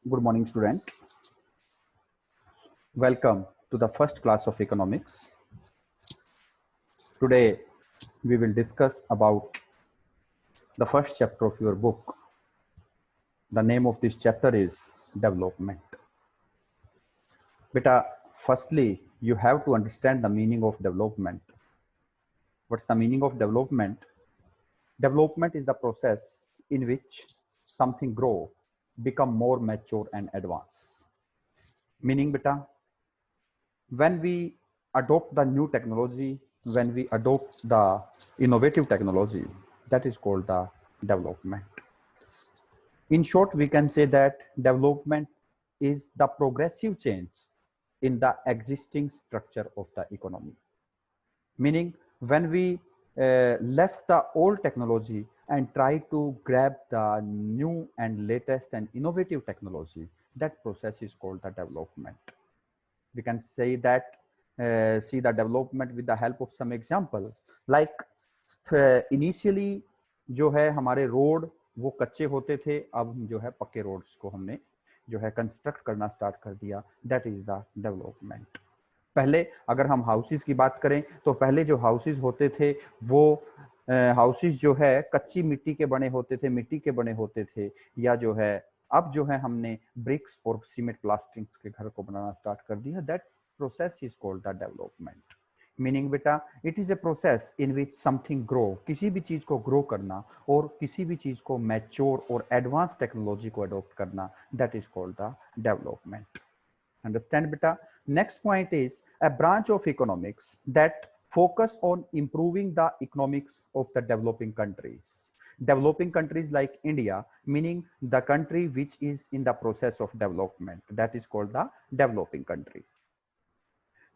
Good morning, student. Welcome to the first class of economics. Today, we will discuss about the first chapter of your book. The name of this chapter is Development. Beta, firstly, you have to understand the meaning of development. What's the meaning of development? Development is the process in which something grow, become more mature and advance. Meaning, beta, when we adopt the new technology, when we adopt the innovative technology, that is called the development. In short, we can say that development is the progressive change in the existing structure of the economy. Meaning, when we left the old technology and try to grab the new and latest and innovative technology, that process is called the development. We can say that see the development with the help of some example, like initially जो है हमारे road वो कच्चे होते थे, अब जो है पक्के रोड्स को हमने जो है कंस्ट्रक्ट करना स्टार्ट कर दिया. That is the development. पहले अगर हम हाउसेस की बात करें तो पहले जो हाउसेस होते थे वो हाउसेस जो है कच्ची मिट्टी के बने होते थे, मिट्टी के बने होते थे, या जो है अब जो है हमने ब्रिक्स और सीमेंट प्लास्टिक्स के घर को बनाना स्टार्ट कर दिया. That process is called the development. Meaning बेटा, it is a process in which something grow, किसी भी चीज को ग्रो करना और किसी भी चीज को मैच्योर और एडवांस टेक्नोलॉजी को अडॉप्ट करना, that is called the development. Understand, beta? Next point is a branch of economics that focus on improving the economics of the developing countries. Developing countries like India, meaning the country which is in the process of development, that is called the developing country.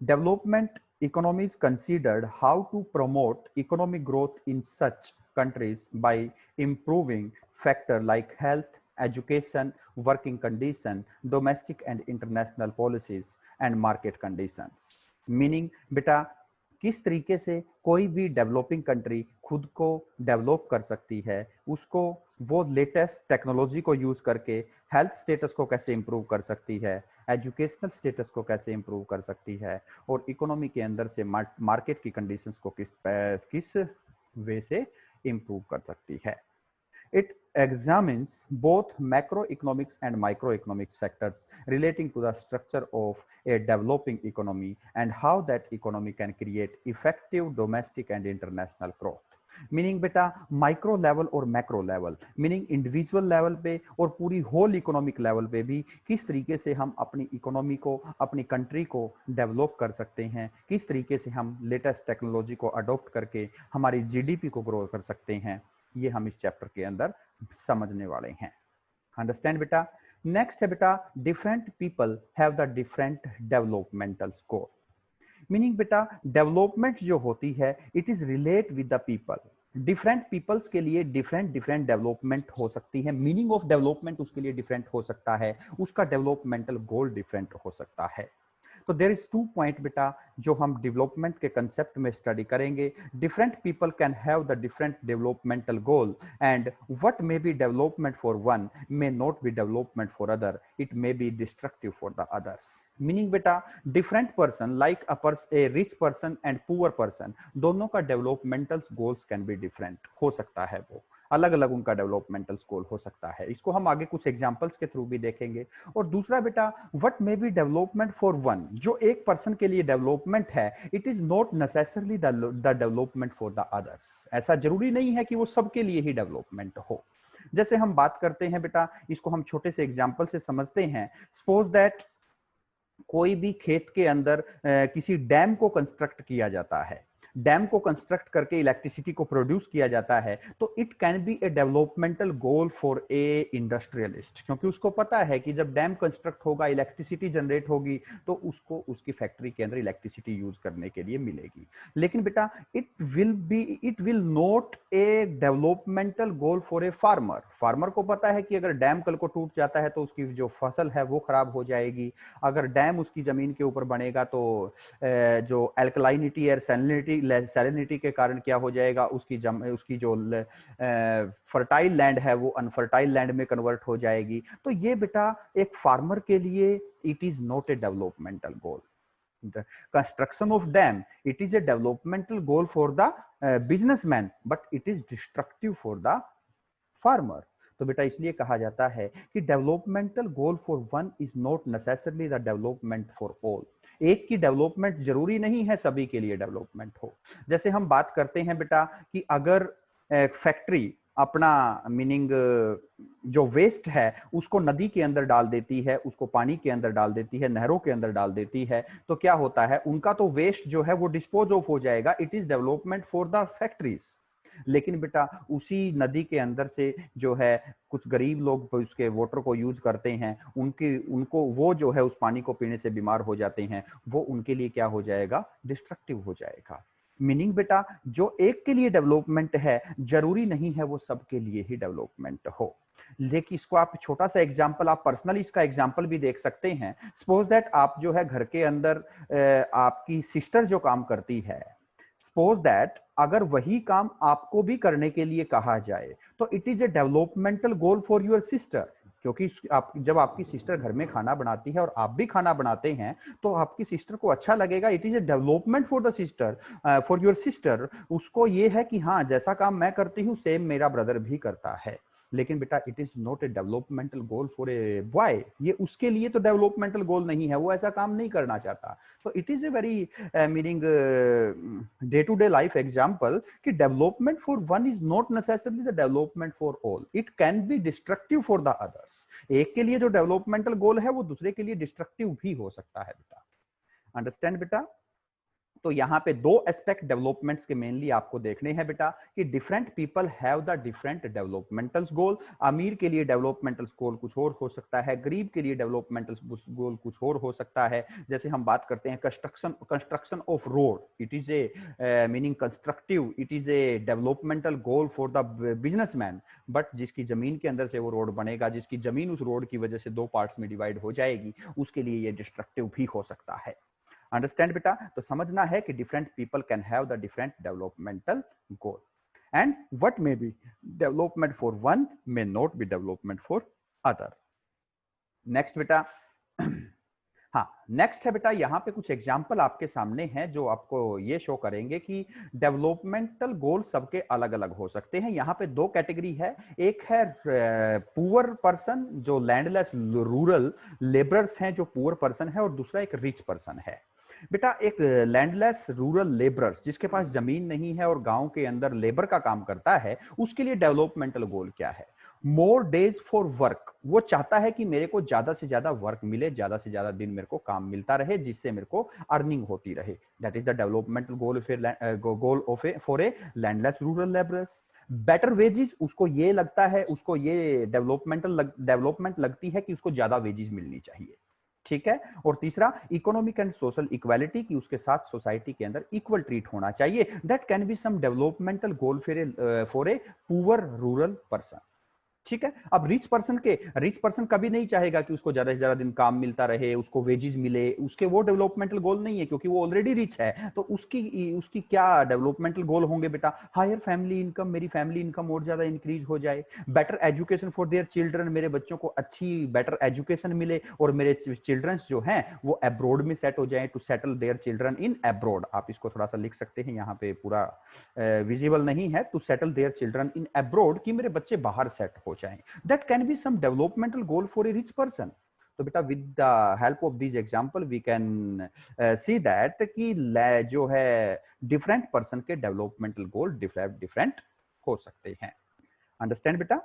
Development economies considered how to promote economic growth in such countries by improving factors like health, education, working condition, domestic and international policies and market conditions. Meaning बेटा, किस तरीके से कोई भी developing country खुद को develop कर सकती है, उसको वो लेटेस्ट टेक्नोलॉजी को यूज करके हेल्थ स्टेटस को कैसे इंप्रूव कर सकती है, एजुकेशनल स्टेटस को कैसे इंप्रूव कर सकती है, और इकोनॉमी के अंदर से मार्केट की कंडीशंस को किस वे से इंप्रूव कर सकती है. It examines both macroeconomics and microeconomics factors relating to the structure of a developing economy and how that economy can create effective domestic and international growth. Meaning बेटा, माइक्रो लेवल और macro level, meaning individual level पे और पूरी whole economic level पे भी किस तरीके से हम अपनी इकोनॉमी को, अपनी कंट्री को डेवलप कर सकते हैं, किस तरीके से हम लेटेस्ट टेक्नोलॉजी को अडॉप्ट करके हमारी जीडीपी को ग्रो कर सकते हैं, ये हम इस चैप्टर के अंदर समझने वाले हैं. अंडरस्टैंड बेटा? नेक्स्ट है बेटा, different people have the different developmental goal. Meaning बेटा, डेवलपमेंट जो होती है it is relate with the people. Different peoples के लिए डिफरेंट डेवलपमेंट हो सकती है, मीनिंग ऑफ डेवलपमेंट उसके लिए डिफरेंट हो सकता है, उसका डेवलपमेंटल गोल डिफरेंट हो सकता है. तो देयर इज 2 पॉइंट बेटा जो हम डेवलपमेंट के कंसेप्ट में स्टडी करेंगे. Different people can have the different developmental goal and what may be development for one may not be development for other, it may be destructive for the others. Meaning बेटा, different person like a rich person and poor person, दोनों का developmental goals can be different हो सकता है, वो अलग अलग उनका डेवलपमेंटल गोल हो सकता है. इसको हम आगे कुछ एग्जांपल्स के थ्रू भी देखेंगे. और दूसरा बेटा, what may be development for one, जो एक पर्सन के लिए डेवलपमेंट है it is not necessarily the development for the others. ऐसा जरूरी नहीं है कि वो सबके लिए ही डेवलपमेंट हो. जैसे हम बात करते हैं बेटा, इसको हम छोटे से एग्जाम्पल से समझते हैं. सपोज दैट कोई भी खेत के अंदर किसी डैम को कंस्ट्रक्ट किया जाता है, डैम को कंस्ट्रक्ट करके इलेक्ट्रिसिटी को प्रोड्यूस किया जाता है, तो it can B A developmental goal for A industrialist, क्योंकि उसको पता है कि जब डैम कंस्ट्रक्ट होगा, इलेक्ट्रिसिटी जनरेट होगी, तो उसको उसकी फैक्ट्री के अंदर इलेक्ट्रिसिटी यूज करने के लिए मिलेगी. लेकिन बेटा, it will not a developmental goal for a farmer. Farmer को पता है कि अगर डैम कल को टूट जाता है तो उसकी जो फसल है वो खराब हो जाएगी. अगर डैम उसकी जमीन के ऊपर बनेगा तो जो एल्कलाइनिटी और सैलिनिटी सैलिनिटी के कारण क्या हो जाएगा, उसकी जो फर्टाइल लैंड है वो अनफर्टाइल लैंड में कन्वर्ट हो जाएगी। तो ये बेटा एक फार्मर के लिए it is not A developmental goal. The construction of dam, it is a developmental goal for the businessman, but it is destructive for the farmer. तो बेटा इसलिए कहा जाता है कि developmental goal for one is not necessarily the development for all. एक की development जरूरी नहीं है सभी के लिए डेवलपमेंट हो। जैसे हम बात करते हैं बेटा कि अगर फैक्ट्री अपना मीनिंग जो वेस्ट है उसको नदी के अंदर डाल देती है, उसको पानी के अंदर डाल देती है, नहरों के अंदर डाल देती है, तो क्या होता है, उनका तो वेस्ट जो है वो डिस्पोज ऑफ हो जाएगा, it is development for the factories. लेकिन बेटा उसी नदी के अंदर से जो है कुछ गरीब लोग उसके वाटर को यूज करते हैं, उनको वो जो है उस पानी को पीने से बीमार हो जाते हैं, वो उनके लिए क्या हो जाएगा, डिस्ट्रक्टिव हो जाएगा। मीनिंग बेटा जो एक के लिए डेवलपमेंट है जरूरी नहीं है वो सबके लिए ही डेवलपमेंट हो। लेकिन इसको आप छोटा सा एग्जांपल, आप पर्सनली इसका एग्जांपल भी देख सकते हैं। सपोज दैट आप जो है घर के अंदर आपकी सिस्टर जो काम करती है, सपोज दैट अगर वही काम आपको भी करने के लिए कहा जाए तो it is A developmental goal for your sister. क्योंकि जब आपकी सिस्टर घर में खाना बनाती है और आप भी खाना बनाते हैं तो आपकी सिस्टर को अच्छा लगेगा, it is A development for the sister, for your sister. उसको ये है कि हाँ जैसा काम मैं करती हूँ सेम मेरा ब्रदर भी करता है। लेकिन बेटा it is not A developmental goal for a boy, ये उसके लिए तो डेवलपमेंटल गोल नहीं है, वो ऐसा काम नहीं करना चाहता। तो it is a very meaning day to day life example कि development for one is not necessarily the development for all, it can be destructive for the others. एक के लिए जो डेवलपमेंटल गोल है वो दूसरे के लिए डिस्ट्रक्टिव भी हो सकता है बेटा। अंडरस्टैंड बेटा? तो यहाँ पे दो एस्पेक्ट डेवलपमेंट्स के मेनली आपको देखने हैं बेटा कि different people have the different developmental goal. अमीर के लिए डेवलपमेंटल गोल कुछ और हो सकता है, गरीब के लिए डेवलपमेंटल गोल कुछ और हो सकता है। जैसे हम बात करते हैं construction of road, it is a meaning constructive, it is A developmental goal for the businessman. But जिसकी जमीन के अंदर से वो रोड बनेगा, जिसकी जमीन उस रोड की वजह से दो पार्ट्स में डिवाइड हो जाएगी, उसके लिए ये डिस्ट्रक्टिव भी हो सकता है। अंडरस्टैंड बेटा? तो समझना है कि different people can have the different developmental goal and what may be development for one may not be development for other. Next बेटा, हाँ नेक्स्ट है बेटा, यहाँ पे कुछ एग्जाम्पल आपके सामने हैं जो आपको ये शो करेंगे कि डेवलपमेंटल गोल सबके अलग अलग हो सकते हैं। यहाँ पे दो कैटेगरी है, एक है पुअर पर्सन जो लैंडलेस रूरल लेबरर्स हैं जो पुअर पर्सन है, और दूसरा एक रिच पर्सन है। बेटा एक लैंडलेस रूरल लेबरर्स जिसके पास जमीन नहीं है और गांव के अंदर लेबर का काम करता है, उसके लिए डेवलपमेंटल गोल क्या है? More days for work. वो चाहता है कि मेरे को ज्यादा से ज्यादा वर्क मिले, ज्यादा से ज्यादा दिन मेरे को काम मिलता रहे, जिससे मेरे को अर्निंग होती रहे। That is the developmental goal for A landless rural labourers. Better wages, उसको ये लगता है, उसको ये डेवलपमेंट लगती है कि उसको ज्यादा वेजेस मिलनी चाहिए, ठीक है। और तीसरा इकोनॉमिक एंड सोशल इक्वालिटी, की उसके साथ सोसाइटी के अंदर इक्वल ट्रीट होना चाहिए। That can be some developmental goal for a poor rural person, ठीक है। अब रिच पर्सन कभी नहीं चाहेगा कि उसको ज्यादा से ज्यादा दिन काम मिलता रहे, उसको वेजेस मिले, उसके वो डेवलपमेंटल गोल नहीं है क्योंकि वो ऑलरेडी रिच है। तो उसकी क्या डेवलपमेंटल गोल होंगे बेटा? हायर फैमिली इनकम, मेरी फैमिली इनकम और ज्यादा इंक्रीज हो जाए। Better education for their children, मेरे बच्चों को अच्छी बेटर एजुकेशन मिले और मेरे चिल्ड्रंस जो हैं वो अब्रॉड में सेट हो जाए, to settle their children in abroad. आप इसको थोड़ा सा लिख सकते हैं, यहाँ पे पूरा विजिबल नहीं है, to settle their children in abroad, कि मेरे बच्चे बाहर सेट हो जाएं। That can be some developmental goal for a rich person. तो बेटा with the help of these example we can see that कि जो है different person के developmental goal different हो सकते हैं। Understand बेटा?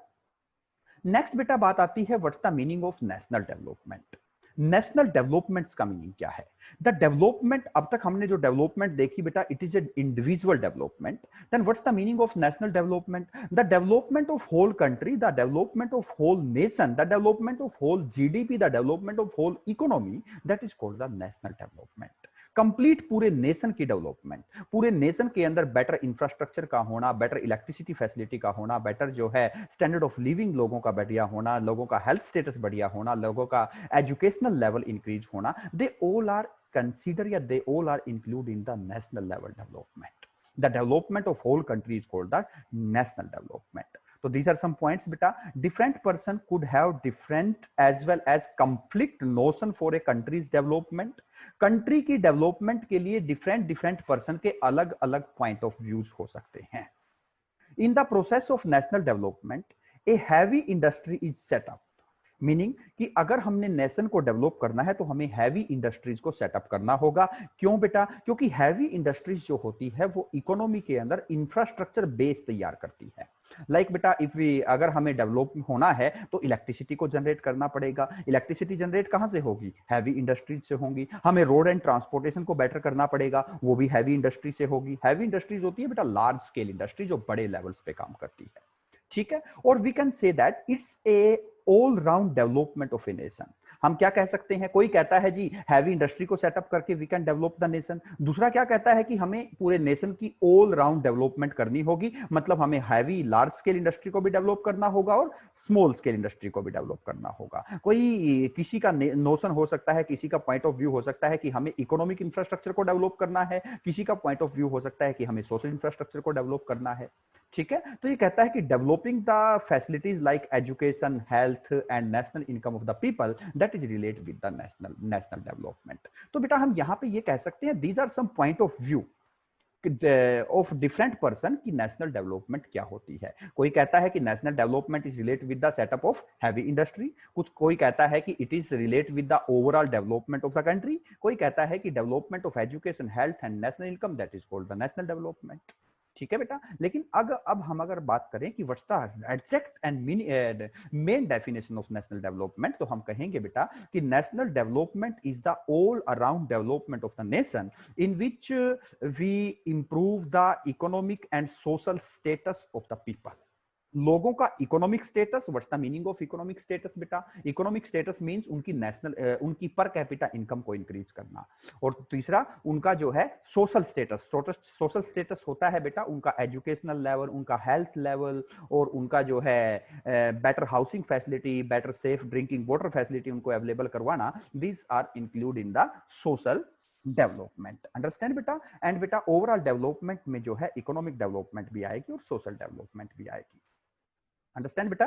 नेक्स्ट बेटा बात आती है what's the meaning of national development. National development का मीनिंग क्या है? द डेवलपमेंट, अब तक हमने जो डेवलपमेंट देखी बेटा, it is a individual development. Then what's the meaning of national development? The development of whole country, the development of whole nation, the development of whole GDP, the development of whole economy, that is called the national development. Complete पूरे nation की डेवलपमेंट, पूरे nation के अंदर better infrastructure का होना, better electricity facility का होना, बेटर जो है स्टैंडर्ड ऑफ लिविंग लोगों का बढ़िया होना, लोगों का हेल्थ स्टेटस बढ़िया होना, लोगों का एजुकेशनल लेवल इंक्रीज होना, दे ऑल आर कंसीडर या they all are include in the national level development. The development of whole country is called the national development. So these are some points beta. Different person could have different as well as conflict notion for a country's development. Country की development के लिए different person के अलग अलग point of views हो सकते हैं. In the process of national development a heavy industry is setup. Meaning कि अगर हमने नेशन को डेवलप करना है तो हमें हैवी इंडस्ट्रीज को सेटअप करना होगा. क्यों बेटा? क्योंकि हैवी इंडस्ट्रीज जो होती है वो इकोनॉमी के अंदर इंफ्रास्ट्रक्चर बेस तैयार करती है. लाइक बेटा इफ वी अगर हमें डेवलप होना है तो इलेक्ट्रिसिटी को जनरेट करना पड़ेगा. इलेक्ट्रिसिटी जनरेट कहां से होगी? हैवी इंडस्ट्रीज से होगी. हमें रोड एंड ट्रांसपोर्टेशन को बेटर करना पड़ेगा, वो भी हैवी इंडस्ट्री से होगी. हैवी इंडस्ट्रीज होती है बेटा लार्ज स्केल इंडस्ट्री जो बड़े लेवल्स पे काम करती है. ठीक है. और we can say that it's a all round development of a nation. हम क्या कह सकते हैं? कोई कहता है जी हैवी इंडस्ट्री को सेटअप करके we can develop the nation. दूसरा क्या कहता है कि हमें पूरे नेशन की ऑल राउंड डेवलपमेंट करनी होगी. मतलब हमें हैवी लार्ज स्केल इंडस्ट्री को भी डेवलप करना होगा और स्मॉल स्केल इंडस्ट्री को भी डेवलप करना होगा. कोई किसी का नोशन हो सकता है, किसी का पॉइंट ऑफ व्यू हो सकता है कि हमें इकोनॉमिक इंफ्रास्ट्रक्चर को डेवलप करना है. किसी का पॉइंट ऑफ व्यू हो सकता है कि हमें सोशल इंफ्रास्ट्रक्चर को डेवलप करना है. ठीक है. तो ये कहता है कि developing the facilities like education, health and national income of the people that is relate with the national development. तो बेटा हम यहां पे ये कह सकते हैं these are some point of view of different person की नेशनल डेवलपमेंट क्या होती है. कोई कहता है कि national development is relate with the setup of heavy industry. कोई कहता है कि it is relate with the overall development of the country. कोई कहता है कि development of education, health and national income that is called the national development. ठीक है बेटा. लेकिन अब हम अगर बात करें कि what's the exact and main definition of national development, तो हम कहेंगे बेटा कि national development is the all around development of the nation in which we improve the economic and social status of the people. लोगों का economic status. What's the meaning of economic status बेटा? Economic status means उनकी उनकी पर capita income को increase करना. और तीसरा उनका जो है सोशल स्टेटस. सोशल स्टेटस होता है बेटा उनका एजुकेशनल लेवल, उनका हेल्थ लेवल और उनका जो है better housing facility, better safe drinking water facility उनको अवेलेबल करवाना. These are include in the social development. Understand बेटा? एंड बेटा ओवरऑल डेवलपमेंट में जो है इकोनॉमिक डेवलपमेंट भी आएगी और सोशल डेवलपमेंट भी आएगी. अंडरस्टैंड बेटा?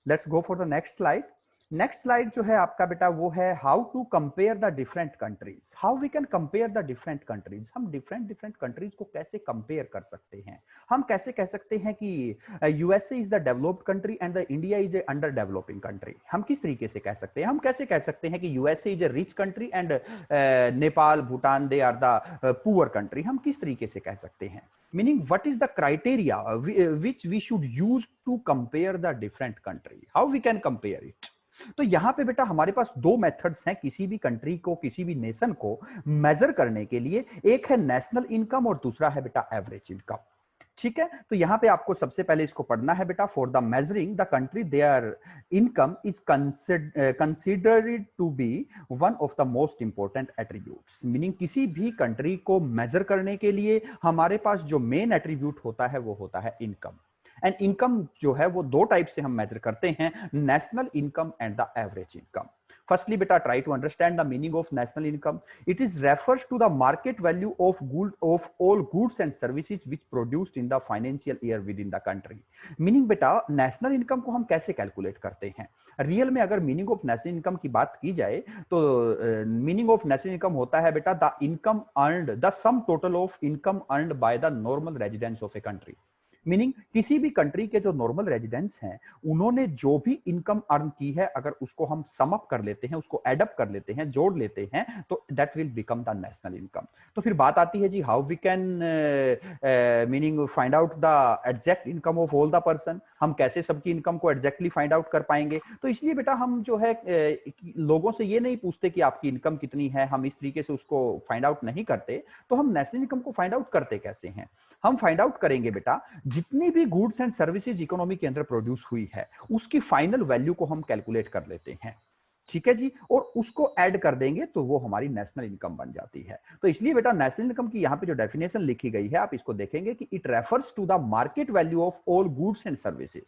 Let's go for the next slide. Next slide जो है आपका बेटा वो है how to compare the different countries. How we can compare the different countries. हम डिफरेंट कंट्रीज को कैसे कंपेयर कर सकते हैं? हम कैसे कह सकते हैं कि USA is the developed country and the India is A under developing country. हम किस तरीके से कह सकते हैं? हम कैसे कह सकते हैं कि USA is a rich country and Nepal, Bhutan they are the poor country. हम किस तरीके से कह सकते हैं? Meaning, what is the criteria which we should use to compare the different country? How we can compare it? तो यहां पे बेटा हमारे पास दो मेथड्स हैं किसी भी कंट्री को, किसी भी नेशन को मेजर करने के लिए. एक है नेशनल इनकम और दूसरा है बेटा एवरेज इनकम. ठीक है. तो यहां पे आपको सबसे पहले इसको पढ़ना है बेटा. For the measuring the country their income is considered to be one of the most important attributes. Meaning किसी भी कंट्री को मेजर करने के लिए हमारे पास जो मेन एट्रीब्यूट होता है वो होता है इनकम. एंड इनकम जो है वो दो टाइप से हम मेजर करते हैं, national income and the average income. Firstly, beta, try to understand the meaning of national income. It is refers to the market value of all goods and services which produced in the financial year within the country. Meaning, beta, national income को हम कैसे calculate करते हैं? Real में अगर meaning of national income की बात की जाए तो मीनिंग ऑफ नेशनल इनकम होता है बेटा the income earned, the sum total of income earned bye the normal residents of a country. Meaning किसी भी कंट्री के जो नॉर्मल रेजिडेंट्स हैं उन्होंने जो भी इनकम अर्न की है अगर उसको हम सम अप कर लेते हैं, उसको एड अप कर लेते हैं, जोड़ लेते हैं, तो that will become the national income. तो फिर बात आती है जी how we can meaning find out the exact income of all the person. हम कैसे सबकी इनकम को एग्जैक्टली फाइंड आउट कर पाएंगे? तो इसलिए बेटा हम जो है लोगों से ये नहीं पूछते कि आपकी इनकम कितनी है, हम इस तरीके से उसको फाइंड आउट नहीं करते. तो हम नेशनल इनकम को फाइंड आउट करते कैसे हैं? हम फाइंड आउट करेंगे बेटा जितनी भी गुड्स एंड सर्विसेज इकोनॉमी के अंदर प्रोड्यूस हुई है उसकी फाइनल वैल्यू को हम कैलकुलेट कर लेते हैं. ठीक है जी. और उसको ऐड कर देंगे तो वो हमारी नेशनल इनकम बन जाती है. तो इसलिए बेटा नेशनल इनकम की यहां पे जो डेफिनेशन लिखी गई है आप इसको देखेंगे कि it refers to the market value of all goods and services.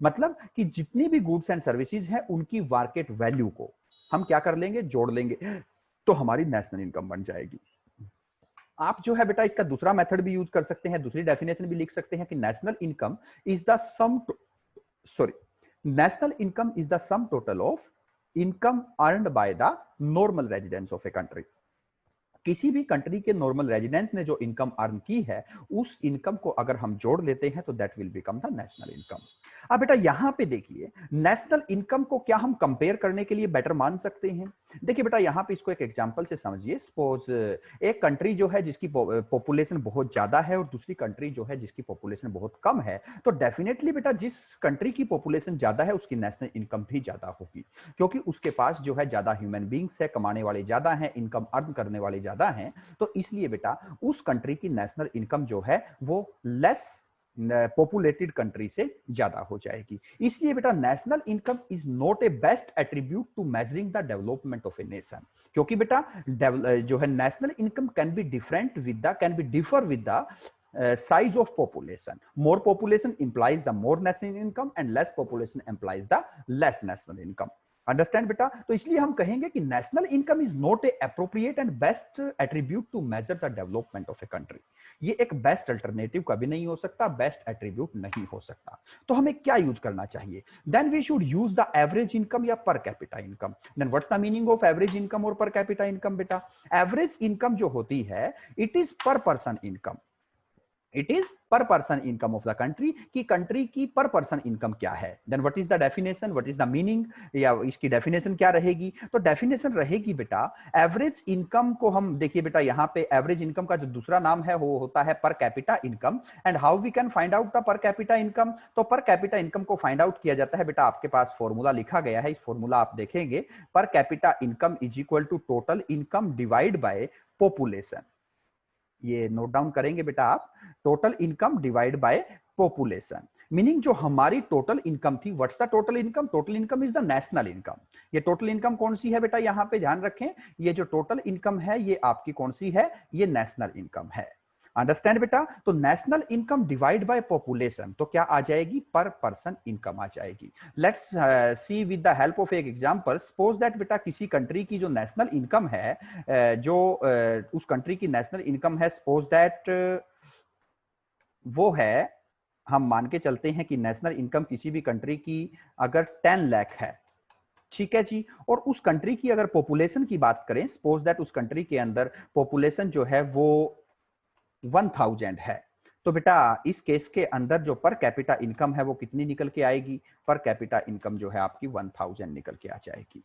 मतलब कि जितनी भी गुड्स एंड सर्विसेज हैं उनकी मार्केट वैल्यू को हम क्या कर लेंगे, जोड़ लेंगे, तो हमारी नेशनल इनकम बन जाएगी. आप जो है बेटा इसका दूसरा मेथड भी यूज कर सकते हैं, दूसरी डेफिनेशन भी लिख सकते हैं कि national income is the sum, sorry, national income is the sum total of income earned by the normal residence of a country. किसी भी कंट्री के नॉर्मल रेजिडेंस ने जो इनकम अर्न की है, उस इनकम को अगर हम जोड़ लेते हैं तो that will become the national income. अब बेटा यहां पे देखिए, नेशनल इनकम को क्या हम कंपेयर करने के लिए बेटर मान सकते हैं? देखिए बेटा यहां पे इसको एक एग्जांपल से समझिए। सपोज एक कंट्री जो है जिसकी पॉपुलेशन बहुत ज्यादा है और दूसरी कंट्री जो है जिसकी पॉपुलेशन बहुत कम है, तो डेफिनेटली बेटा जिस कंट्री की पॉपुलेशन ज्यादा है उसकी नेशनल इनकम भी ज्यादा होगी, क्योंकि उसके पास जो है ज्यादा ह्यूमन बींग्स है, कमाने वाले ज्यादा हैं, इनकम अर्न करने वाले ज्यादा हैं। तो इसलिए बेटा उस कंट्री की नेशनल इनकम जो है वो लेस पॉपुलेटेड कंट्री से ज्यादा हो जाएगी। इसलिए बेटा national income is not a best attribute to measuring the development of a nation, क्योंकि बेटा जो है national income can be different with the can be differ with the size of population. More population implies the more national income and less population implies the less national income. Understand बेटा? तो इसलिए हम कहेंगे कि national income is not a appropriate and best attribute to measure the development of a country. ये एक best alternative कभी नहीं हो सकता, बेस्ट एट्रीब्यूट नहीं हो सकता। तो हमें क्या यूज करना चाहिए? Then we should use the average income या per capita income. Then what's the meaning of average income और पर कैपिटा इनकम? बेटा एवरेज इनकम जो होती है it is per person income, it is per person income of the country, की country की per person income क्या है। Then what is the definition, what is the meaning, या इसकी डेफिनेशन क्या रहेगी? तो डेफिनेशन रहेगी बेटा एवरेज इनकम को हम देखिए बेटा यहां पे एवरेज इनकम का जो दूसरा नाम है वो होता है per capita income. And how we can find out the per capita income? तो पर कैपिटा इनकम को फाइंड आउट किया जाता है बेटा, आपके पास फॉर्मूला लिखा गया है, इस फॉर्मूला आप देखेंगे, per capita income is equal to total income divide by population. ये नोट डाउन करेंगे बेटा आप, total income divide by population. Meaning जो हमारी टोटल इनकम थी, what's the total income? Total income is the national income. ये total income कौन सी है बेटा? यहां पे ध्यान रखें, ये जो टोटल इनकम है ये आपकी कौन सी है? ये नेशनल इनकम है। अंडरस्टैंड बेटा? तो national income divide by population, तो क्या आ जाएगी? पर पर्सन इनकम आ जाएगी। Let's see with the help of एक एग्जांपल। सपोज दैट बेटा किसी कंट्री की जो नेशनल इनकम है, उस कंट्री की नेशनल इनकम है, सपोज दैट वो है, हम मान के चलते हैं कि नेशनल इनकम किसी भी कंट्री की अगर 10 लाख है, ठीक है जी, और उस कंट्री की अगर पॉपुलेशन की बात करें, सपोज दैट उस कंट्री के अंदर पॉपुलेशन जो है वो 1000 है, तो बेटा इस केस के अंदर जो पर कैपिटा इनकम है वो कितनी निकल के आएगी? पर कैपिटा इनकम जो है आपकी 1000 निकल के आ जाएगी।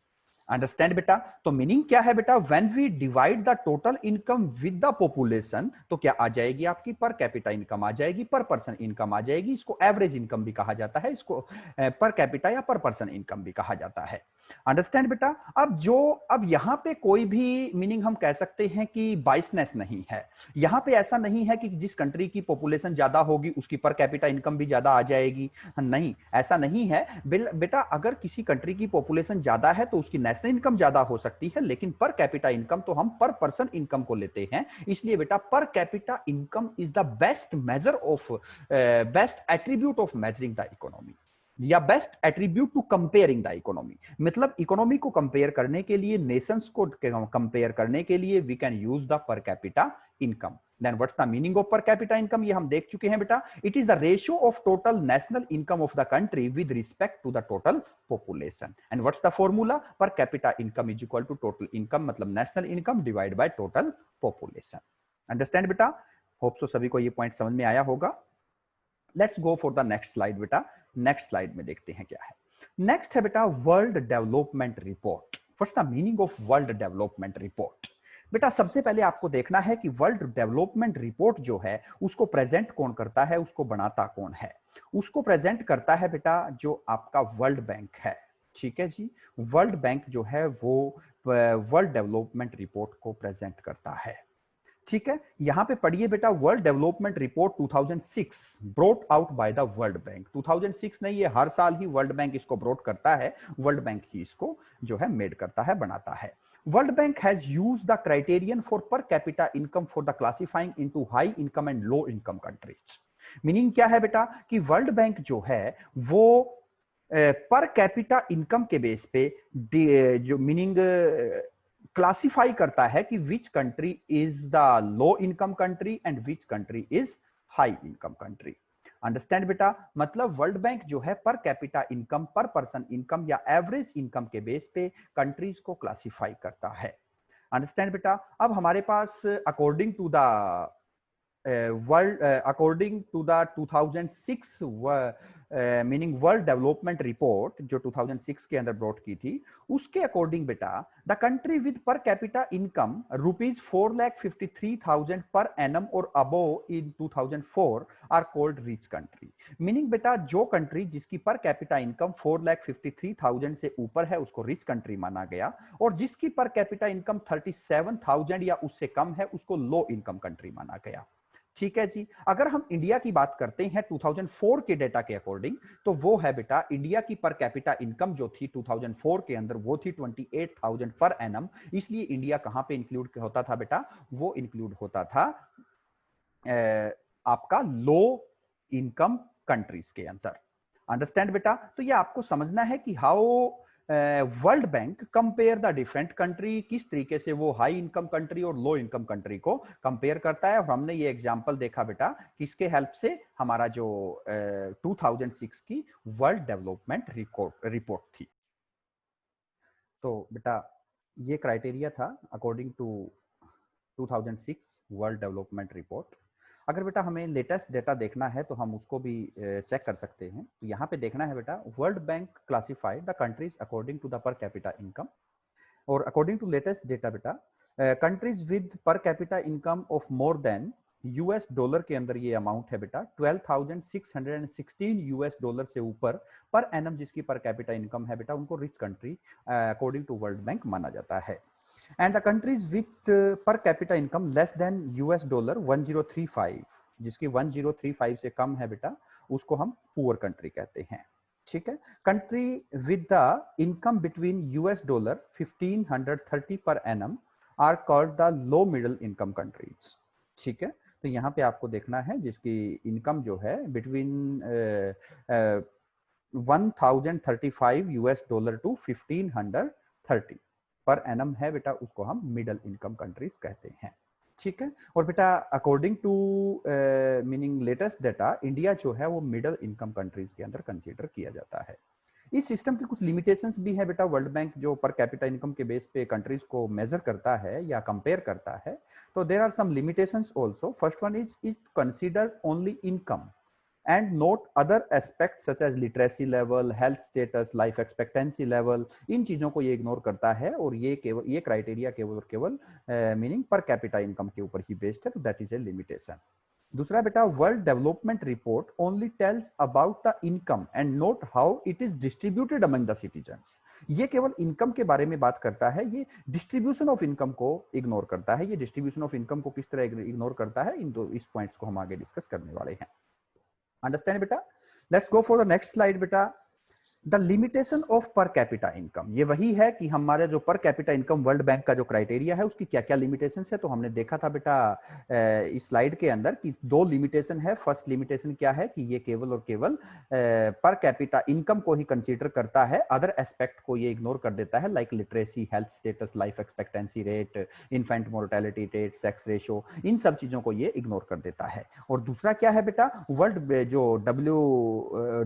अंडरस्टैंड बेटा? तो मीनिंग क्या है बेटा? When we divide the total income with the population, तो क्या आ जाएगी? आपकी पर कैपिटा इनकम आ जाएगी, पर पर्सन इनकम आ जाएगी। इसको एवरेज इनकम भी कहा जाता है, इसको पर कैपिटा या पर पर्सन इनकम भी कहा जाता है। अंडरस्टैंड बेटा? अब यहां पे कोई भी मीनिंग हम कह सकते हैं कि बाइसनेस नहीं है। यहां पे ऐसा नहीं है कि जिस कंट्री की पॉपुलेशन ज्यादा होगी उसकी पर कैपिटा इनकम भी ज्यादा आ जाएगी, नहीं, ऐसा नहीं है बेटा। अगर किसी कंट्री की पॉपुलेशन ज्यादा है तो उसकी नेशनल इनकम ज्यादा हो सकती है, लेकिन पर कैपिटा इनकम तो हम पर पर्सन इनकम को लेते हैं। इसलिए बेटा per capita income is the best measure of, best attribute of measuring the economy, या best attribute to comparing the economy. मतलब इकोनॉमी को कंपेयर करने के लिए, नेशंस को कंपेयर करने के लिए we can use the per capita income. Then what's the meaning of per capita income? ये हम देख चुके हैं बेटा, it is the ratio of total national income of the country with respect to the total population. And what's the formula? Per capita income is equal to total income, मतलब national income divide by total population. Understand बेटा? Hope so सभी को ये point समझ में आया होगा। Let's go for the next slide बेटा। नेक्स्ट स्लाइड में देखते हैं क्या है। नेक्स्ट है बेटा world development report. What's the meaning of world development report? बेटा सबसे पहले आपको देखना है कि वर्ल्ड डेवलपमेंट रिपोर्ट जो है उसको प्रेजेंट कौन करता है, उसको बनाता कौन है? उसको प्रेजेंट करता है बेटा जो आपका वर्ल्ड बैंक है, ठीक है जी। वर्ल्ड बैंक जो है वो वर्ल्ड डेवलपमेंट रिपोर्ट को प्रेजेंट करता है, ठीक है। यहां पे पढ़िए बेटा, world development report 2006 brought out by the world bank. 2006 नहीं, ये हर साल ही वर्ल्ड बैंक इसको ब्रोट करता है, वर्ल्ड बैंक ही इसको जो है मेड करता है, बनाता है। World bank has used the criterion for पर capita income for the classifying into high income and low income countries. Meaning क्या है बेटा कि वर्ल्ड बैंक जो है वो पर कैपिटा इनकम के बेस पे जो मीनिंग क्लासिफाई करता है कि which country is the low income country and which country is high income country. Understand बेटा, मतलब वर्ल्ड बैंक जो है per capita income, per person income या एवरेज इनकम के बेस पे कंट्रीज को क्लासिफाई करता है। अंडरस्टैंड बेटा। अब हमारे पास according to the world according to the 2006 meaning world development report जो 2006 के अंदर ब्रॉट की थी, उसके अकॉर्डिंग बेटा the country with per capita income rupees 4,53,000 per annum और above in 2004 are called rich country. Meaning बेटा जो कंट्री जिसकी पर कैपिटा इनकम 4,53,000 से ऊपर है उसको रिच कंट्री माना गया, और जिसकी पर कैपिटा इनकम 37,000 या उससे कम है उसको लो इनकम कंट्री माना गया। ठीक है जी। अगर हम इंडिया की बात करते हैं 2004 के डेटा के अकॉर्डिंग, तो वो है बेटा इंडिया की पर कैपिटा इनकम जो थी 2004 के अंदर वो थी 28,000 पर एनम। इसलिए इंडिया कहां पे इंक्लूड होता था बेटा, वो इंक्लूड होता था आपका लो इनकम कंट्रीज के अंदर। अंडरस्टैंड बेटा। तो ये आपको समझना है कि how world bank compare the different country, किस तरीके से वो हाई इनकम कंट्री और लो इनकम कंट्री को कंपेयर करता है। और हमने ये एग्जांपल देखा बेटा किसके हेल्प से, हमारा जो 2006 की वर्ल्ड डेवलपमेंट रिपोर्ट थी। तो बेटा ये क्राइटेरिया था according to 2006 world development report. अगर बेटा हमें लेटेस्ट डेटा देखना है तो हम उसको भी चेक कर सकते हैं। तो यहाँ पे देखना है बेटा world bank classified the countries according to the per capita income, और अकॉर्डिंग टू लेटेस्ट डेटा बेटा countries with per capita income of more than US dollar के अंदर ये अमाउंट है बेटा 12,616 यूएस डॉलर से ऊपर पर एनम जिसकी पर कैपिटा इनकम है बेटा उनको rich country according to world bank माना जाता है। And the countries with per capita income less than US dollar 1035 जिसकी 1035 से कम है बेटा उसको हम पुअर कंट्री कहते हैं। ठीक है। Country with the income between US dollar 1530 per annum are called the low middle income countries. ठीक है। तो यहाँ पे आपको देखना है जिसकी इनकम जो है between 1035 US dollar to 1530 per annum है बेटा उसको हम मिडिल इनकम कंट्रीज कहते हैं। ठीक है। और बेटा according to meaning latest data India जो है वो मिडिल इनकम कंट्रीज के अंदर कंसीडर किया जाता है। इस सिस्टम की कुछ लिमिटेशंस भी है बेटा, वर्ल्ड बैंक जो पर कैपिटा इनकम के बेस पे कंट्रीज को मेजर करता है या कंपेयर करता है, तो there are some limitations also. First one is it consider only income and note other aspects such as literacy level, health status, life expectancy level। इन चीजों को ये इग्नोर करता है और ये केवल ये क्राइटेरिया केवल और केवल मीनिंग पर कैपिटा इनकम के ऊपर ही बेस्ड है, तो दैट इज ए लिमिटेशन। दूसरा बेटा world development report only tells about the income and note how it is distributed among the citizens. ये केवल इनकम के बारे में बात करता है, ये डिस्ट्रीब्यूशन ऑफ इनकम को इग्नोर करता है। ये डिस्ट्रीब्यूशन ऑफ इनकम को किस तरह इग्नोर करता है, इस पॉइंट्स को हम आगे डिस्कस करने वाले हैं। अंडरस्टैंड बेटा। Let's go for the next slide बेटा। The limitation of per capita income, ये वही है कि हमारे जो per capita income world bank का जो क्राइटेरिया है उसकी क्या क्या लिमिटेशन है। तो हमने देखा था बेटा इस स्लाइड के अंदर कि दो लिमिटेशन है। फर्स्ट लिमिटेशन क्या है कि ये केवल और केवल पर कैपिटा इनकम को ही कंसीडर करता है, अदर एस्पेक्ट को ये इग्नोर कर देता है, like literacy, health status, life expectancy rate, infant mortality rate, sex ratio, इन सब चीजों को ये इग्नोर कर देता है। और दूसरा क्या है बेटा, वर्ल्ड जो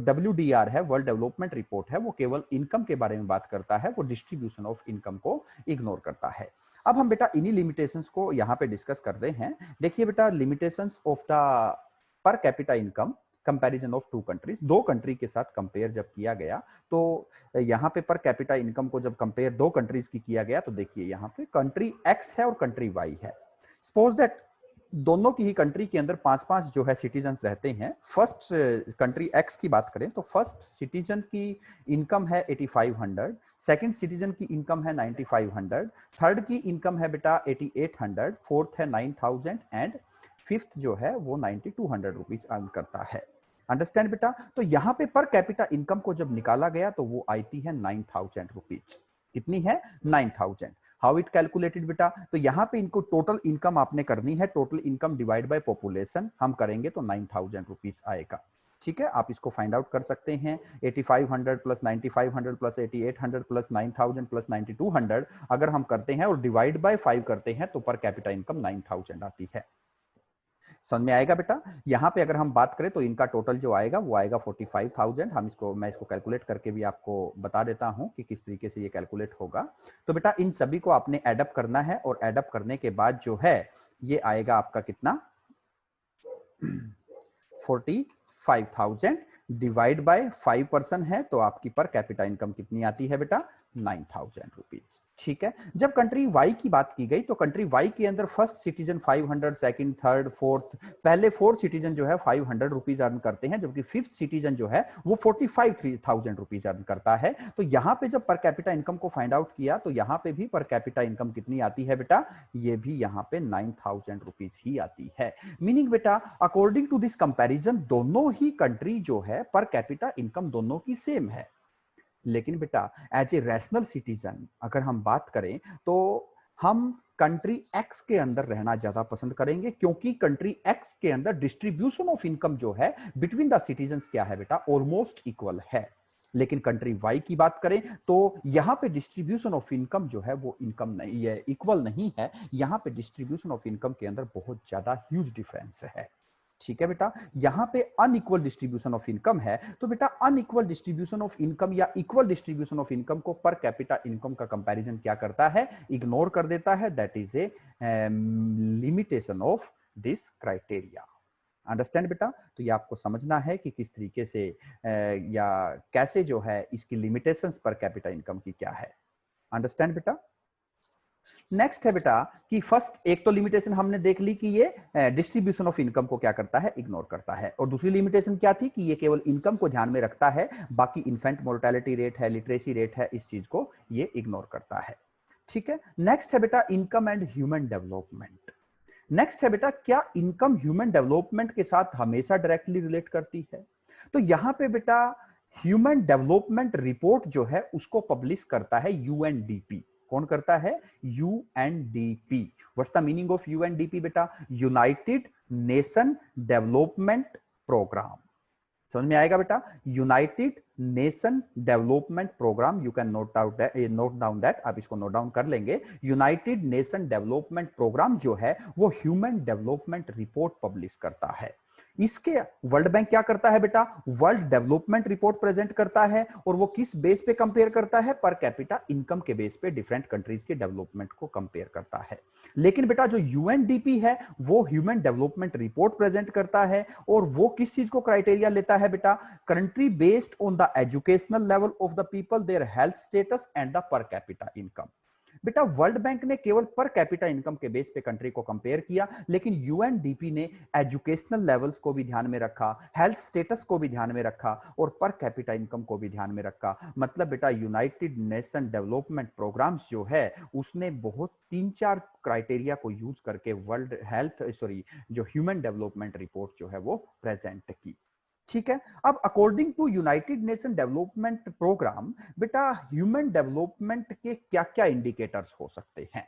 WDR है, वर्ल्ड डेवलपमेंट रिपोर्ट है, वो केवल इनकम के बारे में बात करता है, वो डिस्ट्रीब्यूशन ऑफ इनकम को इग्नोर करता है। अब हम बेटा इन्हीं लिमिटेशंस को यहां पे डिस्कस करते हैं। देखिए बेटा limitations of the per capita income comparison of two countries, दो कंट्री के साथ कंपेयर जब किया गया तो यहाँ पे पर कैपिटा इनकम को जब कंपेयर दो कंट्रीज की किया गया तो देखिए यहाँ पे कंट्री एक्स है और कंट्री वाई है। सपोज दैट दोनों की ही कंट्री के अंदर 5-5 जो है सिटीजन रहते हैं। फर्स्ट कंट्री एक्स की बात करें तो फर्स्ट सिटीजन की इनकम है 8500, सेकंड सिटीजन की इनकम है 9500, थर्ड की इनकम है बेटा 8800, फोर्थ है 9000 एंड फिफ्थ जो है वो 9200 रुपीज अर्न करता है। अंडरस्टैंड बेटा। तो यहाँ पे पर कैपिटा इनकम को जब निकाला गया तो वो आती है 9000 रुपीज। कितनी है? 9000। हाउ इट कैलकुलेटेड बेटा, तो यहाँ पे इनको टोटल इनकम आपने करनी है, total income divide by population हम करेंगे तो 9000 रुपीज आएगा। ठीक है, आप इसको फाइंड आउट कर सकते हैं। 8500 प्लस 9500 प्लस 8800 प्लस 9000 प्लस 9200 अगर हम करते हैं और डिवाइड बाय 5 करते हैं तो पर कैपिटा इनकम 9000 आती है। समझ में आएगा बेटा? यहां पे अगर हम बात करें तो इनका टोटल जो आएगा वो आएगा 45,000। मैं इसको कैलकुलेट करके भी आपको बता देता हूं कि किस तरीके से ये कैलकुलेट होगा। तो बेटा इन सभी को आपने एडअप करना है और एडअप करने के बाद जो है ये आएगा आपका कितना 45,000 डिवाइड बाय 5% है तो आपकी पर कैपिटा इनकम कितनी आती है बेटा 9,000 रुपीज। ठीक है, जब कंट्री वाई की बात की गई तो कंट्री वाई के अंदर first citizen 500, second, third, fourth, पहले 4 सिटीजन जो है 500 रुपीज अर्न करते हैं, जबकि फिफ्थ सिटीजन जो है वो 45,000 रुपीज अर्न करता है। तो यहां पे जब पर कैपिटा इनकम को फाइंड आउट किया तो यहां पे भी पर कैपिटा इनकम कितनी आती है बेटा, ये भी यहां पे 9,000 रुपीज ही आती है। मीनिंग बेटा अकॉर्डिंग टू दिस कंपैरिजन दोनों ही कंट्री जो है पर कैपिटा इनकम दोनों की सेम है। लेकिन बेटा एज ए रैशनल सिटीजन अगर हम बात करें तो हम कंट्री एक्स के अंदर रहना ज्यादा पसंद करेंगे, क्योंकि कंट्री एक्स के अंदर डिस्ट्रीब्यूशन ऑफ इनकम जो है बिटवीन द सिटीजन्स क्या है बेटा, ऑलमोस्ट इक्वल है। लेकिन कंट्री वाई की बात करें तो यहां पे डिस्ट्रीब्यूशन ऑफ इनकम जो है वो इनकम नहीं है, इक्वल नहीं है। यहां पे डिस्ट्रीब्यूशन ऑफ इनकम के अंदर बहुत ज्यादा ह्यूज डिफरेंस है। ठीक है बेटा, यहां पे अनइक्वल डिस्ट्रीब्यूशन ऑफ इनकम है। तो बेटा अनइक्वल डिस्ट्रीब्यूशन ऑफ इनकम या इक्वल डिस्ट्रीब्यूशन ऑफ इनकम को पर कैपिटा इनकम का कंपैरिजन क्या करता है, इग्नोर कर देता है। That is a limitation of this criteria. Understand बेटा? तो ये आपको समझना है कि किस तरीके से या कैसे जो है इसकी लिमिटेशंस पर कैपिटा इनकम की क्या है। अंडरस्टैंड बेटा? नेक्स्ट है बेटा कि फर्स्ट एक तो लिमिटेशन हमने देख ली कि ये डिस्ट्रीब्यूशन ऑफ इनकम को क्या करता है, इग्नोर करता है। और दूसरी लिमिटेशन क्या थी कि ये केवल इनकम को ध्यान में रखता है, बाकी इन्फेंट मोर्टेलिटी रेट है, लिटरेसी रेट है, इस चीज को ये इग्नोर करता है। ठीक है, नेक्स्ट है बेटा income and human development. Next है बेटा क्या इनकम ह्यूमन डेवलपमेंट के साथ हमेशा डायरेक्टली रिलेट करती है? तो यहां पे बेटा ह्यूमन डेवलपमेंट रिपोर्ट जो है उसको पब्लिश करता है यूएनडीपी। कौन करता है? UNDP. What's the meaning of UNDP बेटा? United Nation development programme. समझ में आएगा बेटा? United Nation development programme. You can note down that, आप इसको नोट डाउन कर लेंगे। यूनाइटेड नेशन डेवलपमेंट प्रोग्राम जो है वो ह्यूमन डेवलपमेंट रिपोर्ट पब्लिश करता है। इसके वर्ल्ड बैंक क्या करता है बेटा? वर्ल्ड डेवलपमेंट रिपोर्ट प्रेजेंट करता है। और वो किस बेस पे कंपेयर करता है? पर कैपिटा इनकम के बेस पे डिफरेंट कंट्रीज के डेवलपमेंट को कंपेयर करता है। लेकिन बेटा जो यूएनडीपी है वो ह्यूमन डेवलपमेंट रिपोर्ट प्रेजेंट करता है। और वो किस चीज को क्राइटेरिया लेता है बेटा? Country based on the educational level of the people, their health status and the per capita income. बेटा वर्ल्ड बैंक ने केवल पर कैपिटा इनकम के बेस पे कंट्री को कंपेयर किया, लेकिन यूएनडीपी ने एजुकेशनल लेवल्स को भी ध्यान में रखा, हेल्थ स्टेटस को भी ध्यान में रखा और पर कैपिटा इनकम को भी ध्यान में रखा। मतलब बेटा यूनाइटेड नेशन डेवलपमेंट प्रोग्राम्स जो है उसने बहुत 3-4 क्राइटेरिया को यूज करके वर्ल्ड हेल्थ जो ह्यूमन डेवलपमेंट रिपोर्ट जो है वो प्रेजेंट की। ठीक है, अब according to United Nation development program बेटा ह्यूमन डेवलपमेंट के क्या क्या इंडिकेटर्स हो सकते हैं?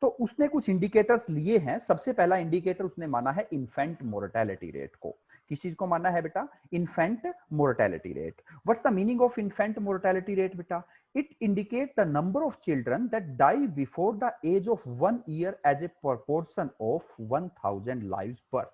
तो उसने कुछ इंडिकेटर्स लिए हैं। सबसे पहला इंडिकेटर उसने माना है इन्फेंट मोर्टेलिटी रेट को। किस चीज को माना है बेटा? Infant mortality rate. What's the meaning of infant mortality rate बेटा? It indicate the number of children that die before the age of 1 year age a proportion of 1000 lives birth.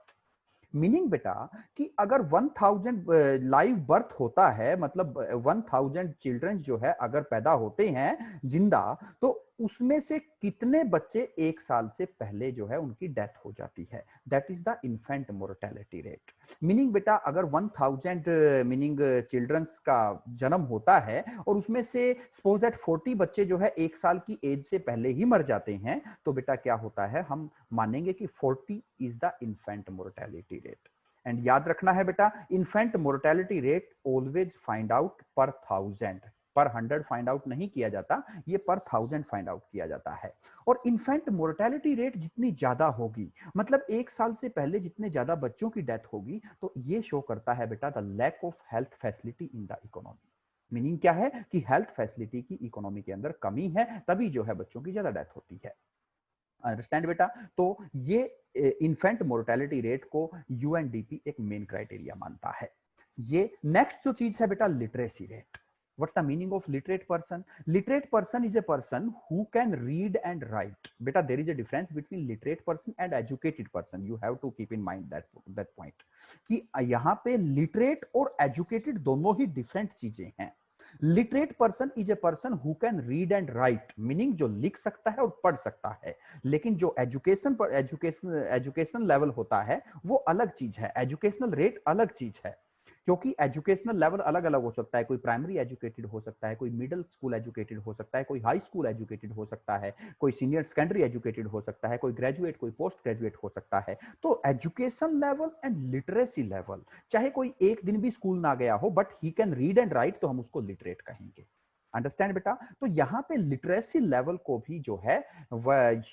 Meaning बेटा कि अगर 1000 लाइव बर्थ होता है, मतलब 1000 children जो है अगर पैदा होते हैं जिंदा, तो उसमें से कितने बच्चे 1 साल से पहले जो है उनकी डेथ हो जाती है। That is the infant mortality rate. Meaning बेटा अगर 1000 मीनिंग चिल्ड्रंस का जन्म होता है और उसमें से सपोज दैट 40 बच्चे जो है 1 साल की एज से पहले ही मर जाते हैं, तो बेटा क्या होता है, हम मानेंगे कि 40 is the infant mortality rate. And याद रखना है बेटा infant mortality rate always find out पर 1000, पर 100 फाइंड आउट नहीं किया जाता, ये पर 1000 फाइंड आउट किया जाता है। और इन्फेंट मोर्टेलिटी रेट जितनी ज्यादा होगी, मतलब 1 साल से पहले जितने ज्यादा बच्चों की डेथ होगी, तो ये शो करता है बेटा the lack of health facility in the economy. Meaning क्या है कि हेल्थ फैसिलिटी की इकोनॉमी के अंदर कमी है, तभी जो है बच्चों की ज्यादा डेथ होती है। अंडरस्टैंड बेटा? तो ये इन्फेंट मोर्टेलिटी रेट को यूएनडीपी एक मेन क्राइटेरिया मानता है। ये नेक्स्ट जो चीज है बेटा, literacy rate. What's the meaning of literate person? Literate person is a person who can read and write. Beta, there is a difference between literate person and educated person. You have to keep in mind that point. कि यहाँ पे literate और educated दोनों ही different चीजें हैं। Literate person is a person who can read and write, meaning जो लिख सकता है और पढ़ सकता है। लेकिन जो एजुकेशन लेवल होता है वो अलग चीज है, एजुकेशनल रेट अलग चीज है। क्योंकि एजुकेशनल लेवल अलग अलग हो सकता है, कोई प्राइमरी एजुकेटेड हो सकता है, कोई मिडिल स्कूल एजुकेटेड हो सकता है, कोई हाई स्कूल एजुकेटेड हो सकता है, कोई सीनियर सेकेंडरी एजुकेटेड हो सकता है, कोई ग्रेजुएट, कोई पोस्ट ग्रेजुएट हो सकता है। तो education level and literacy level, चाहे कोई एक दिन भी स्कूल ना गया हो but he can read and right, तो हम उसको लिटरेट कहेंगे। अंडरस्टैंड बेटा? तो यहां पे लिटरेसी लेवल को भी जो है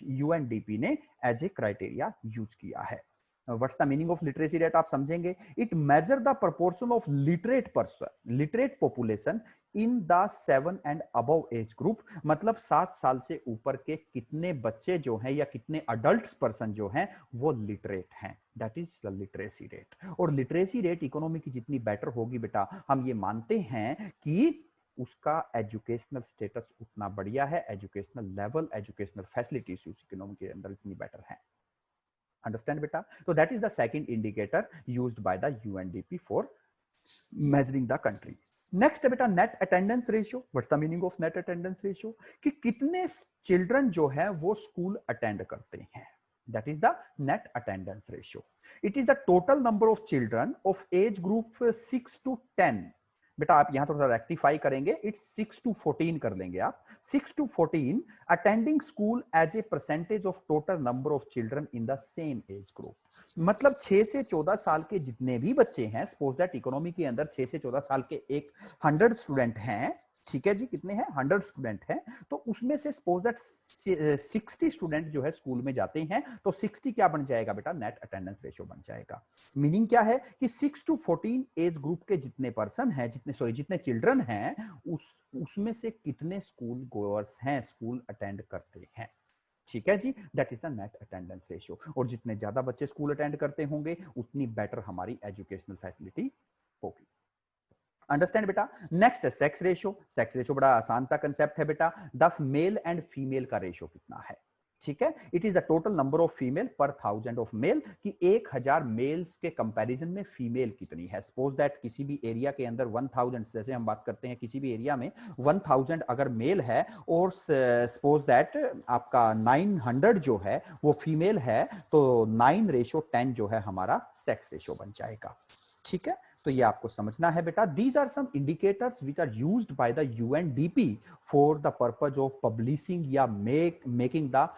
यूएनडीपी ने एज ए क्राइटेरिया यूज किया है। What's the meaning of literacy rate आप समझेंगे। It measure the proportion of literate person, literate population in the 7 and above as group, मतलब 7 साल से ऊपर के कितने बच्चे जो हैं या कितने अडल्ट पर्सन जो हैं वो लिटरेट हैं, that is the literacy rate. और लिटरेसी रेट इकोनॉमी की जितनी बेटर होगी बेटा, हम ये मानते हैं कि उसका एजुकेशनल स्टेटस उतना बढ़िया है, एजुकेशनल लेवल, एजुकेशनल फैसिलिटीज उस इकोनॉमी के अंदर इतनी बेटर है। Understand beta? So that is the second indicator used by the UNDP for measuring the country. Next है बेटा net attendance ratio. What's the meaning of net attendance ratio? कि कितने children जो है वो स्कूल अटेंड करते हैं, that is the net attendance ratio. It is the total number of children of age group 6 to 10. बेटा आप यहां थोड़ा सा रेक्टिफाई करेंगे, इट्स 6 to 14 कर लेंगे आप, 6 to 14 attending school as a percentage of total number of children in the same age group. मतलब 6 से 14 साल के जितने भी बच्चे हैं, सपोज दैट इकोनॉमी के अंदर 6 से 14 साल के एक 100 स्टूडेंट हैं, ठीक है जी, कितने हैं 100 स्टूडेंट हैं, तो उसमें से सपोज दैट 60 स्टूडेंट जो है स्कूल में जाते हैं, तो 60 क्या बन जाएगा बेटा, नेट अटेंडेंस रेशियो बन जाएगा। मीनिंग क्या है कि 6 to 14 एज ग्रुप के जितने पर्सन हैं, जितने चिल्ड्रन हैं, उसमें से कितने स्कूल गोअर्स हैं, स्कूल अटेंड करते हैं, ठीक है जी, that is the net attendance ratio. और जितने ज्यादा बच्चे स्कूल अटेंड करते होंगे उतनी बेटर हमारी एजुकेशनल फैसिलिटी होगी। अंडरस्टैंड बेटा? नेक्स्ट है सेक्स रेशियो। सेक्स रेशियो बड़ा आसान सा कंसेप्ट है बेटा, द मेल एंड फीमेल का रेशियो कितना है, ठीक है। It is the total number of female पर 1000 ऑफ मेल, कि 1000 मेल्स के कंपैरिजन में फीमेल कितनी है। सपोज दैट किसी भी एरिया के अंदर 1000, जैसे हम बात करते हैं किसी भी एरिया में 1000 अगर मेल है और सपोज दैट आपका 900 जो है वो फीमेल है, तो 9:10 जो है हमारा सेक्स रेशियो बन जाएगा, ठीक है। तो ये आपको समझना है बेटा। These are some indicators which are used by the UNDP for the purpose of publishing या making the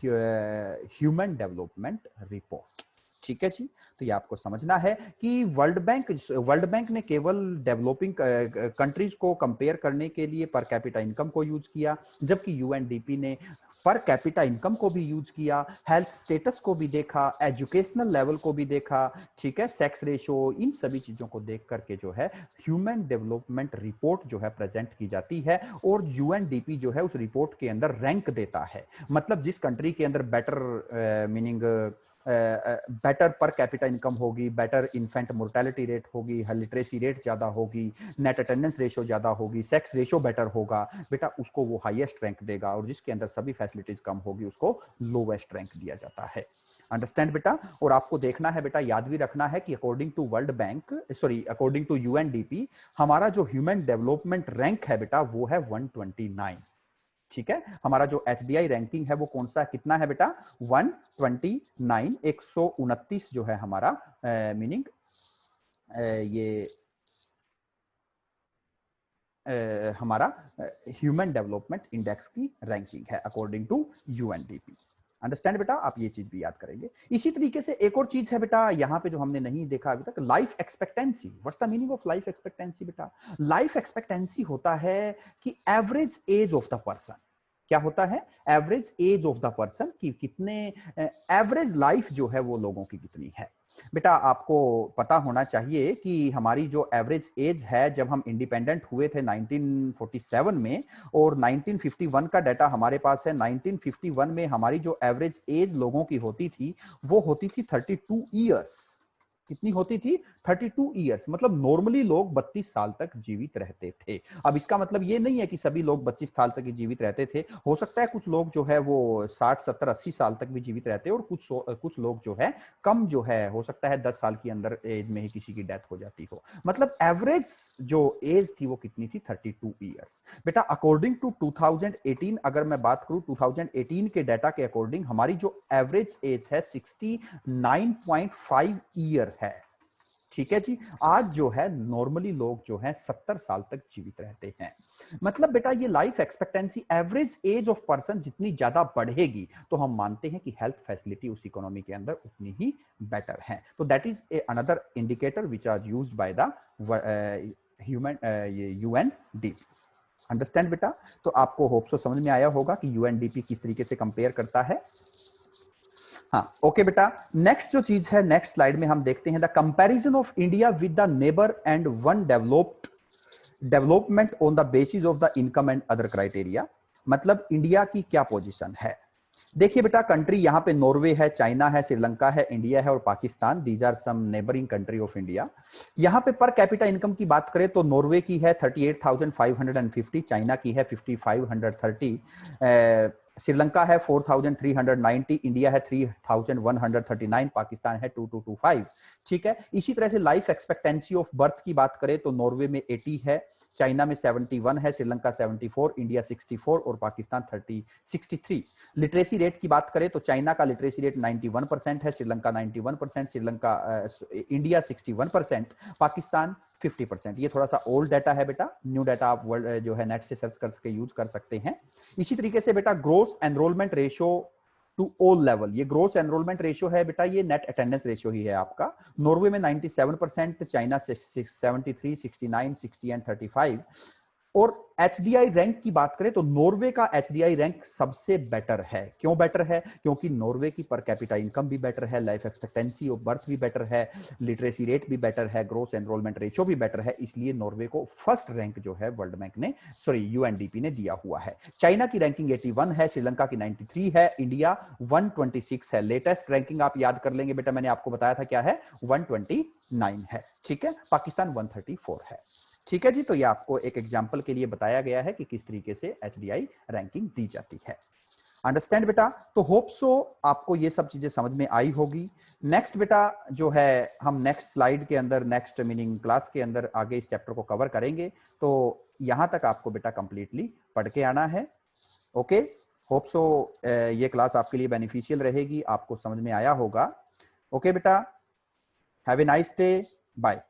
human development report, ठीक है जी। तो ये आपको समझना है कि वर्ल्ड बैंक ने केवल डेवलपिंग कंट्रीज को कंपेयर करने के लिए पर कैपिटा इनकम को यूज किया, जबकि यूएनडीपी ने पर कैपिटा इनकम को भी यूज किया, हेल्थ स्टेटस को भी देखा, एजुकेशनल लेवल को भी देखा, ठीक है, सेक्स रेशियो, इन सभी चीजों को देख करके जो है ह्यूमन डेवलपमेंट रिपोर्ट जो है प्रेजेंट की जाती है। और यूएनडीपी जो है उस रिपोर्ट के अंदर रैंक देता है, मतलब जिस कंट्री के अंदर बेटर मीनिंग बेटर पर कैपिटा इनकम होगी, बेटर इन्फेंट मोर्टेलिटी रेट होगी, लिटरेसी रेट ज्यादा होगी, नेट अटेंडेंस रेशियो ज्यादा होगी, सेक्स रेशियो बेटर होगा, बेटा उसको वो हाईएस्ट रैंक देगा, और जिसके अंदर सभी फैसिलिटीज कम होगी उसको लोवेस्ट रैंक दिया जाता है। अंडरस्टैंड बेटा? और आपको देखना है बेटा, याद भी रखना है कि according to according to UNDP हमारा जो ह्यूमन डेवलपमेंट रैंक है बेटा वो है 129, ठीक है। हमारा जो एचडीआई रैंकिंग है वो कौन सा कितना है बेटा, 129, 129 जो है हमारा मीनिंग ये हमारा ह्यूमन डेवलपमेंट इंडेक्स की रैंकिंग है अकॉर्डिंग टू यूएनडीपी। अंडरस्टैंड बेटा? आप ये चीज भी याद करेंगे। इसी तरीके से एक और चीज है बेटा यहाँ पे जो हमने नहीं देखा अभी तक, life expectancy. What's the meaning of life expectancy बेटा? लाइफ एक्सपेक्टेंसी होता है कि average age of the person, क्या होता है, average age of the person, की कितने एवरेज लाइफ जो है वो लोगों की कितनी है। बेटा आपको पता होना चाहिए कि हमारी जो एवरेज एज है जब हम इंडिपेंडेंट हुए थे 1947 में, और 1951 का डाटा हमारे पास है, 1951 में हमारी जो एवरेज एज लोगों की होती थी वो होती थी 32 ईयर्स, कितनी होती थी? 32 ईयर्स। मतलब नॉर्मली लोग 32 साल तक जीवित रहते थे। अब इसका मतलब ये नहीं है कि सभी लोग 32 साल तक ही जीवित रहते थे। हो सकता है कुछ लोग जो है वो 60, 70, 80 साल तक भी जीवित रहते हैं, और कुछ लोग जो है कम जो है, हो सकता है 10 साल के अंदर एज में ही किसी की डेथ हो जाती हो। मतलब एवरेज जो एज थी वो कितनी थी? 32 ईयर्स। बेटा अकॉर्डिंग टू 2018, अगर मैं बात करूं 2018 के डाटा के अकॉर्डिंग, हमारी जो एवरेज एज है 69.5 ईयर है। ठीक है जी। आज जो है नॉर्मली लोग जो है 70 साल तक जीवित रहते हैं। मतलब बेटा ये life expectancy, average age of person जितनी ज्यादा बढ़ेगी तो हम मानते हैं कि हेल्थ फैसिलिटी उस इकोनॉमी के अंदर उतनी ही बेटर है। तो that is another indicator which are used by the human UNDP. Understand बेटा? तो आपको होप सो समझ में आया होगा कि यूएनडीपी किस तरीके से कंपेयर करता है। हाँ, ओके बेटा। नेक्स्ट जो चीज है, नेक्स्ट स्लाइड में हम देखते हैं the comparison of India with the neighbour and one development on the basis of the income and other criteria. मतलब इंडिया की क्या पोजीशन है। देखिए बेटा, कंट्री यहाँ पे नॉर्वे है, चाइना है, श्रीलंका है, इंडिया है और Pakistan. These are some neighbouring country of India. यहाँ पे पर कैपिटा इनकम की बात करें तो नॉर्वे की है 38,550, चाइना की है 5,530, श्रीलंका है 4,390, इंडिया है 3,139, पाकिस्तान है 2,225। ठीक है। इसी तरह से लाइफ एक्सपेक्टेंसी ऑफ बर्थ की बात करें तो नॉर्वे में 80 है, चाइना में 71 है, श्रीलंका 74, इंडिया 64 और पाकिस्तान 63। लिटरेसी रेट की बात करें तो चाइना का लिटरेसी रेट 91% है, श्रीलंका 91%, इंडिया 61%, पाकिस्तान 50%। ये थोड़ा सा ओल्ड डाटा है बेटा, न्यू डाटा आप वर्ल्ड जो है नेट से सर्च करके यूज कर सकते हैं। इसी तरीके से बेटा gross enrolment ratio to all level, ये ग्रोस एनरोलमेंट रेशियो है बेटा, ये नेट अटेंडेंस रेशियो ही है आपका। नॉर्वे में 97%, चाइना से 73, 69, 60 एंड 35। और एचडीआई रैंक की बात करें तो नॉर्वे का एचडीआई रैंक सबसे बेटर है। क्यों बेटर है? क्योंकि नॉर्वे की पर कैपिटा इनकम भी बेटर है, लाइफ एक्सपेक्टेंसी ऑफ बर्थ भी बेटर है, लिटरेसी रेट भी बेटर है, ग्रोस एनरोलमेंट रेशियो भी बेटर है। इसलिए नॉर्वे को फर्स्ट रैंक जो है वर्ल्ड बैंक ने, सॉरी यूएनडीपी ने दिया हुआ है। चाइना की रैंकिंग 81 है, श्रीलंका की 93 है, इंडिया 126 है। लेटेस्ट रैंकिंग आप याद कर लेंगे बेटा, मैंने आपको बताया था क्या है, 129 है। ठीक है। पाकिस्तान 134 है। ठीक है जी। तो ये आपको एक एग्जांपल के लिए बताया गया है कि किस तरीके से एचडीआई रैंकिंग दी जाती है। अंडरस्टैंड बेटा? तो होप सो आपको ये सब चीजें समझ में आई होगी। नेक्स्ट बेटा जो है हम नेक्स्ट स्लाइड के अंदर, नेक्स्ट मीनिंग क्लास के अंदर आगे इस चैप्टर को कवर करेंगे। तो यहां तक आपको बेटा कंप्लीटली पढ़ के आना है। ओके। होप सो ये क्लास आपके लिए बेनिफिशियल रहेगी, आपको समझ में आया होगा। ओके बेटा, have a nice day, bye.